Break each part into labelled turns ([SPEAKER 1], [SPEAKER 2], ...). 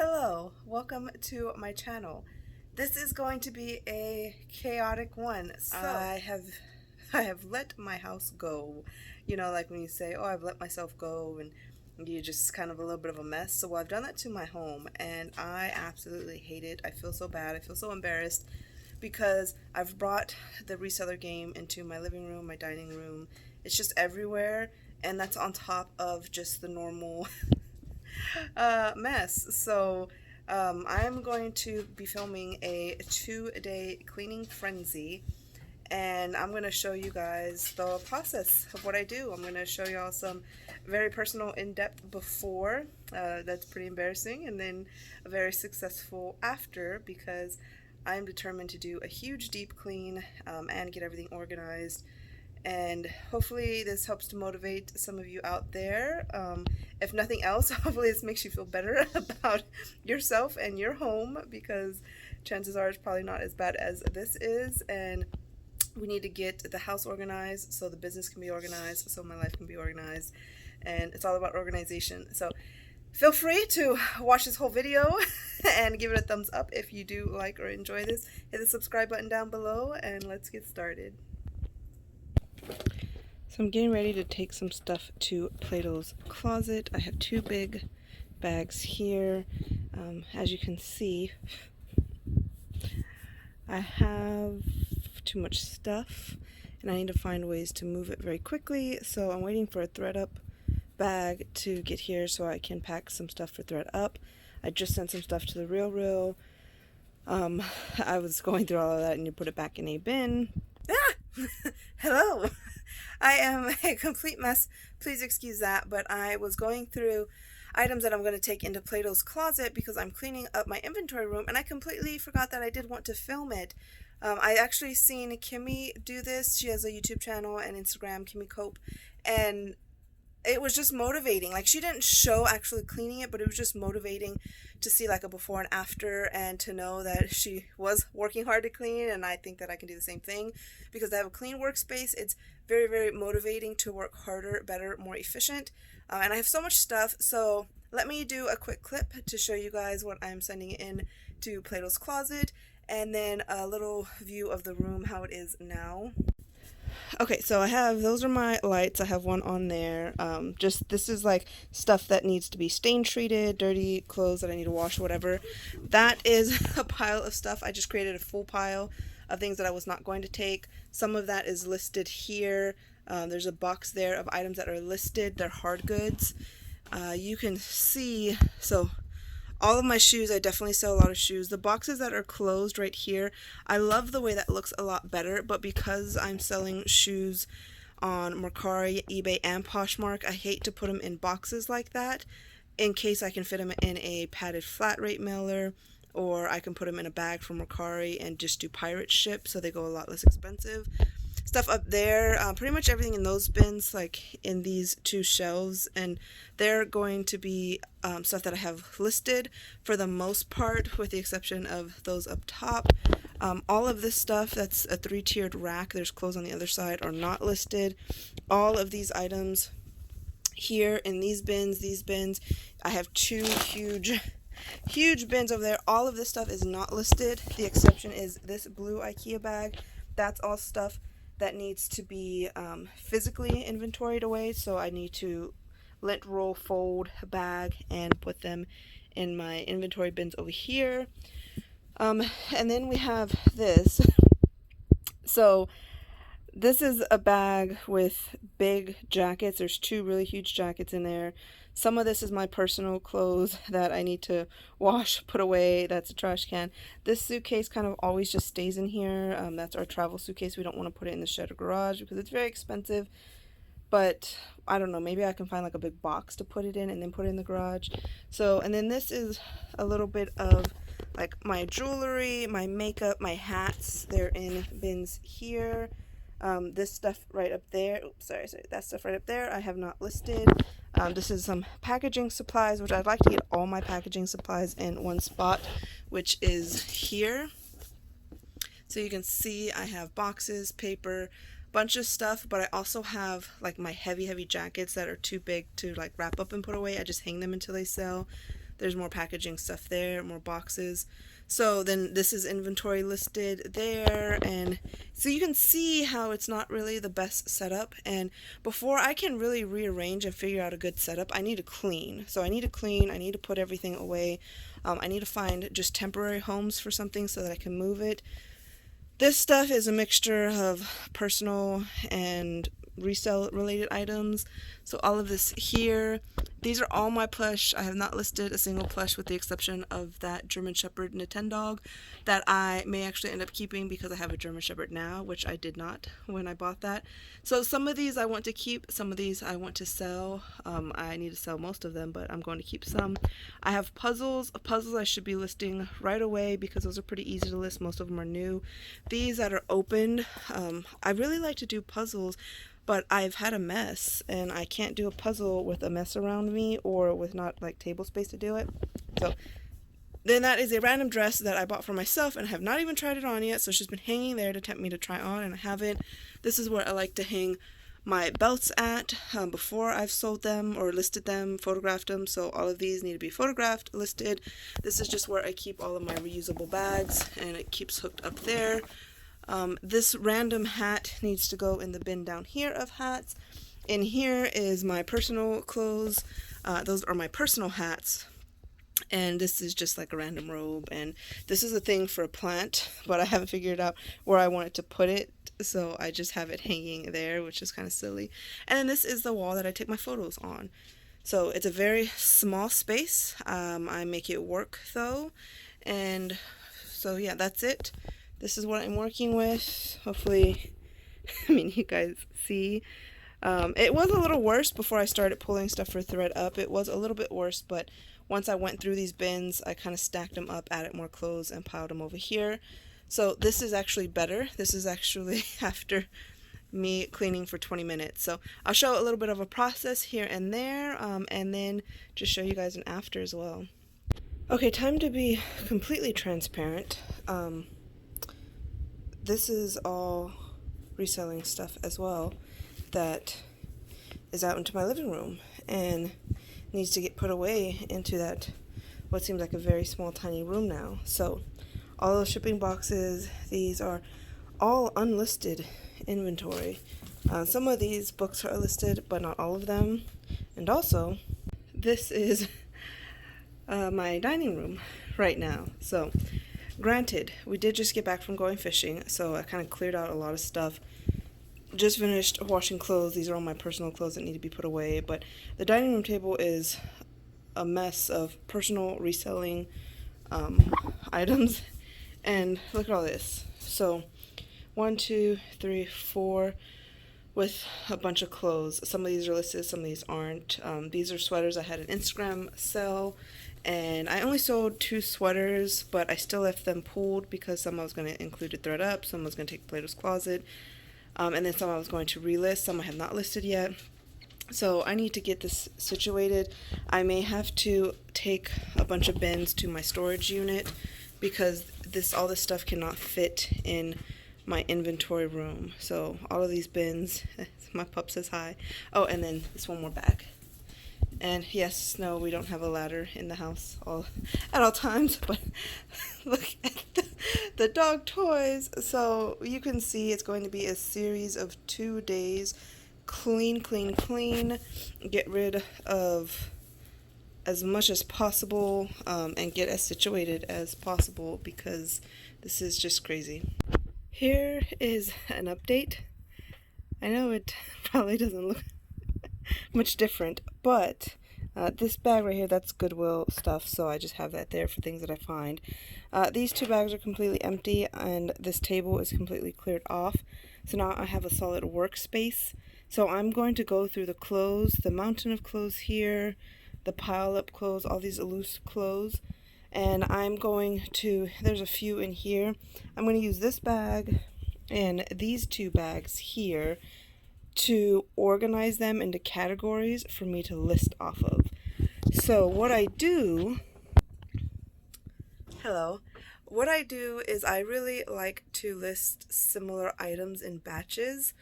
[SPEAKER 1] Hello, welcome to my channel. This is going to be a chaotic one. I have let my house go. You know, like when you say, "Oh, I've let myself go," and you're just kind of a little bit of a mess. So I've done that to my home, and I absolutely hate it. I feel so bad. I feel so embarrassed because I've brought the Reseller game into my living room, my dining room. It's just everywhere, and that's on top of just the normal mess. So I'm going to be filming a 2-day cleaning frenzy, and I'm going to show you guys the process of what I do. I'm going to show y'all some very personal, in-depth before, that's pretty embarrassing, and then a very successful after, because I'm determined to do a huge deep clean and get everything organized. And hopefully this helps to motivate some of you out there. If nothing else, hopefully this makes you feel better about yourself and your home, because chances are it's probably not as bad as this is, and we need to get the house organized so the business can be organized, so my life can be organized, and it's all about organization. So feel free to watch this whole video and give it a thumbs up if you do like or enjoy this. Hit the subscribe button down below, and let's get started. So I'm getting ready to take some stuff to Plato's closet. I have 2 big bags here. As you can see, I have too much stuff and I need to find ways to move it very quickly. So I'm waiting for a thread up bag to get here so I can pack some stuff for thread up. I just sent some stuff to the Real. I was going through all of that and you put it back in a bin. Hello. I am a complete mess. Please excuse that, but I was going through items that I'm going to take into Plato's closet because I'm cleaning up my inventory room, and I completely forgot that I did want to film it. I actually seen Kimmy do this. She has a YouTube channel and Instagram, Kimmy Cope, and it was just motivating. Like, she didn't show actually cleaning it, but it was just motivating to see like a before and after, and to know that she was working hard to clean. And I think that I can do the same thing because I have a clean workspace. It's very, very motivating to work harder, better, more efficient. And I have so much stuff. So let me do a quick clip to show you guys what I'm sending in to Plato's closet, and then a little view of the room, how it is now. Okay, so those are my lights. I have one on there. This is like stuff that needs to be stain treated, dirty clothes that I need to wash, whatever. That is a pile of stuff. I just created a full pile of things that I was not going to take. Some of that is listed here. There's a box there of items that are listed. They're hard goods. You can see, so all of my shoes, I definitely sell a lot of shoes. The boxes that are closed right here, I love the way that looks a lot better, but because I'm selling shoes on Mercari, eBay, and Poshmark, I hate to put them in boxes like that in case I can fit them in a padded flat rate mailer, or I can put them in a bag from Mercari and just do pirate ship so they go a lot less expensive. Stuff up there, pretty much everything in those bins, like in these 2 shelves, and they're going to be stuff that I have listed for the most part, with the exception of those up top. All of this stuff, that's a 3-tiered rack, there's clothes on the other side, are not listed. All of these items here in these bins, I have 2 huge bins over there. All of this stuff is not listed. The exception is this blue IKEA bag. That's all stuff that needs to be physically inventoried away, so I need to lint roll, fold, bag, and put them in my inventory bins over here. And then we have this. So this is a bag with big jackets. There's 2 really huge jackets in there. Some of this is my personal clothes that I need to wash, put away. That's a trash can. This suitcase kind of always just stays in here. That's our travel suitcase. We don't want to put it in the shed or garage because it's very expensive. But I don't know, maybe I can find like a big box to put it in and then put it in the garage. So, and then this is a little bit of like my jewelry, my makeup, my hats. They're in bins here. This stuff right up there, oops, sorry, that stuff right up there I have not listed. This is some packaging supplies, which I'd like to get all my packaging supplies in one spot, which is here. So you can see I have boxes, paper, bunch of stuff, but I also have like my heavy jackets that are too big to like wrap up and put away. I just hang them until they sell. there's more packaging stuff there, more boxes. So then this is inventory listed there, and so you can see how it's not really the best setup. And before I can really rearrange and figure out a good setup, I need to clean. So I need to clean, I need to put everything away. I need to find just temporary homes for something so that I can move it. This stuff is a mixture of personal and resale related items. So all of this here, these are all my plush. I have not listed a single plush with the exception of that German Shepherd Nintendog that I may actually end up keeping because I have a German Shepherd now, which I did not when I bought that. So some of these I want to keep, some of these I want to sell. I need to sell most of them, but I'm going to keep some. I have puzzles. Puzzles I should be listing right away because those are pretty easy to list. Most of them are new. These that are opened, I really like to do puzzles, but I've had a mess and I can't do a puzzle with a mess around me or with not like table space to do it. So then that is a random dress that I bought for myself and have not even tried it on yet. So she's been hanging there to tempt me to try on, and I haven't. This is where I like to hang my belts at before I've sold them or listed them, photographed them. So all of these need to be photographed, listed. This is just where I keep all of my reusable bags, and it keeps hooked up there. This random hat needs to go in the bin down here of hats. In here is my personal clothes. Those are my personal hats. And this is just like a random robe. And this is a thing for a plant, but I haven't figured out where I want it to put it. So I just have it hanging there, which is kind of silly. And then this is the wall that I take my photos on. So it's a very small space. I make it work though. And so yeah, that's it. This is what I'm working with. Hopefully, you guys see. It was a little worse before I started pulling stuff for ThreadUp. It was a little bit worse, but once I went through these bins, I kind of stacked them up, added more clothes, and piled them over here. So this is actually better. This is actually after me cleaning for 20 minutes. So I'll show a little bit of a process here and there, and then just show you guys an after as well. Okay, time to be completely transparent. This is all reselling stuff as well that is out into my living room and needs to get put away into that what seems like a very small tiny room now. So all those shipping boxes, these are all unlisted inventory. Some of these books are listed, but not all of them. And also, this is my dining room right now. So granted, we did just get back from going fishing, so I kind of cleared out a lot of stuff. Just finished washing clothes. These are all my personal clothes that need to be put away, but the dining room table is a mess of personal reselling items. And look at all this. So 1, 2, 3, 4 with a bunch of clothes. Some of these are listed, some of these aren't. These are sweaters I had an Instagram sell, and I only sold 2 sweaters, but I still left them pulled because some I was going to include a ThreadUp, some I was going to take Plato's Closet, and then some I was going to relist, some I have not listed yet. So I need to get this situated. I may have to take a bunch of bins to my storage unit because all this stuff cannot fit in my inventory room. So all of these bins, my pup says hi. Oh, and then this one more bag. And yes, no, we don't have a ladder in the house at all times, but look at the dog toys. So you can see it's going to be a series of 2 days. Clean, clean, clean. Get rid of as much as possible and get as situated as possible because this is just crazy. Here is an update. I know it probably doesn't look much different, but this bag right here, that's Goodwill stuff, so I just have that there for things that I find. These 2 bags are completely empty, and this table is completely cleared off, so now I have a solid workspace. So I'm going to go through the clothes, the mountain of clothes here, the pile up clothes, all these loose clothes, and I'm going to, there's a few in here, I'm going to use this bag and these 2 bags here to organize them into categories for me to list off of. So what I do is I really like to list similar items in batches.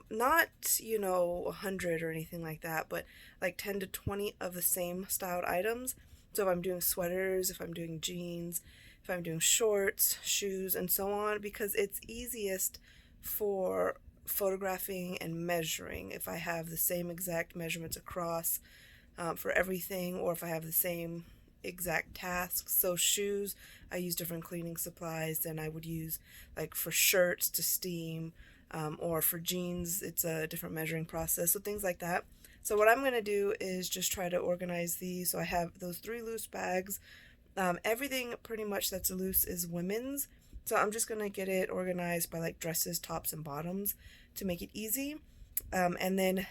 [SPEAKER 1] Not, 100 or anything like that, but like 10 to 20 of the same styled items. So if I'm doing sweaters, if I'm doing jeans, if I'm doing shorts, shoes, and so on, because it's easiest for photographing and measuring if I have the same exact measurements across for everything, or if I have the same exact tasks. So shoes, I use different cleaning supplies than I would use like for shirts to steam, or for jeans it's a different measuring process, so things like that. So what I'm going to do is just try to organize these. So I have those 3 loose bags. Everything pretty much that's loose is women's, so I'm just going to get it organized by like dresses, tops, and bottoms to make it easy, and then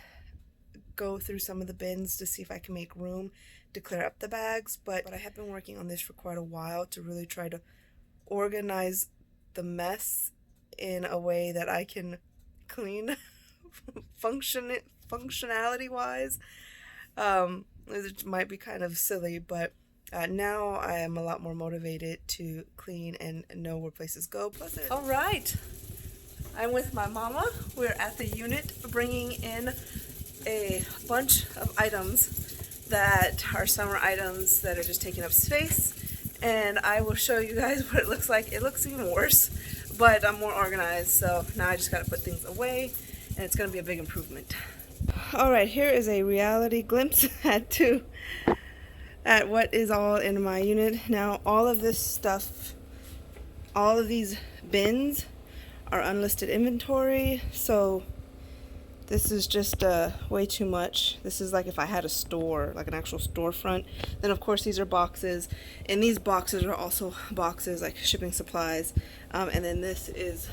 [SPEAKER 1] go through some of the bins to see if I can make room to clear up the bags. But I have been working on this for quite a while to really try to organize the mess in a way that I can clean functionality wise. It might be kind of silly, but now I am a lot more motivated to clean and know where places go. Plus all right, I'm with my mama. We're at the unit bringing in a bunch of items that are summer items that are just taking up space, and I will show you guys what it looks like. It looks even worse, but I'm more organized, so now I just got to put things away, and it's going to be a big improvement. Alright, here is a reality glimpse at what is all in my unit. Now, all of this stuff, all of these bins are unlisted inventory, so this is just way too much. This is like if I had a store, like an actual storefront. Then of course these are boxes, and these boxes are also boxes like shipping supplies, and then this is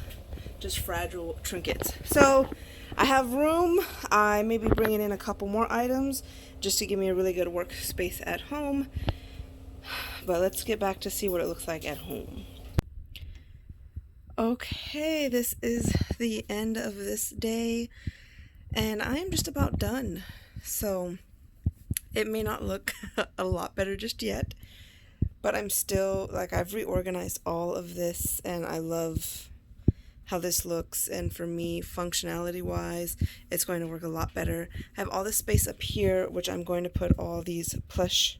[SPEAKER 1] just fragile trinkets. So I have room. I may be bringing in a couple more items just to give me a really good workspace at home. But let's get back to see what it looks like at home. Okay, this is the end of this day, and I am just about done. So it may not look a lot better just yet, but I'm still, like, I've reorganized all of this, and I love how this looks. And for me, functionality wise, it's going to work a lot better. I have all this space up here, which I'm going to put all these plush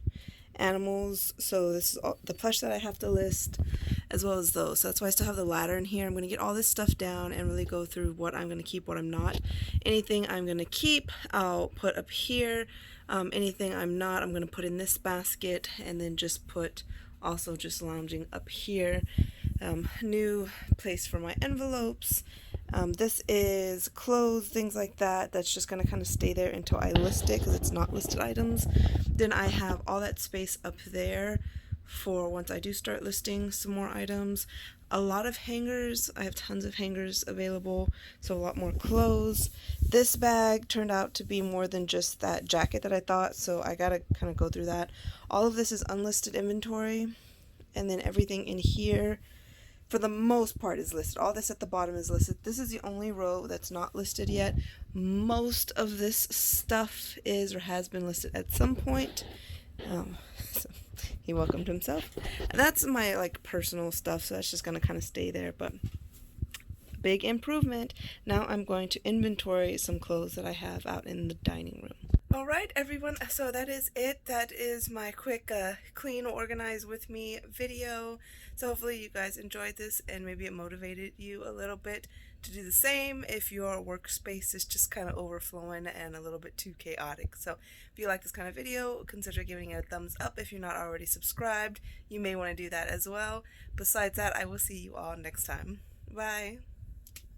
[SPEAKER 1] animals. So this is all the plush that I have to list, as well as those. So that's why I still have the ladder in here. I'm going to get all this stuff down and really go through what I'm going to keep, what I'm not. Anything I'm going to keep, I'll put up here. Anything I'm not, I'm going to put in this basket, and then just put also just lounging up here. New place for my envelopes. This is clothes, things like that. That's just going to kind of stay there until I list it, because it's not listed items. Then I have all that space up there for once I do start listing some more items. A lot of hangers. I have tons of hangers available, so a lot more clothes. This bag turned out to be more than just that jacket that I thought, so I gotta kind of go through that. All of this is unlisted inventory, and then everything in here for the most part is listed. All this at the bottom is listed. This is the only row that's not listed yet. Most of this stuff is or has been listed at some point. So he welcomed himself. That's my like personal stuff, so that's just gonna kind of stay there. But big improvement. Now I'm going to inventory some clothes that I have out in the dining room. Alright everyone, so that is it. That is my quick clean, organize with me video. So hopefully you guys enjoyed this, and maybe it motivated you a little bit to do the same if your workspace is just kind of overflowing and a little bit too chaotic. So if you like this kind of video, consider giving it a thumbs up. If you're not already subscribed, you may want to do that as well. Besides that, I will see you all next time. Bye.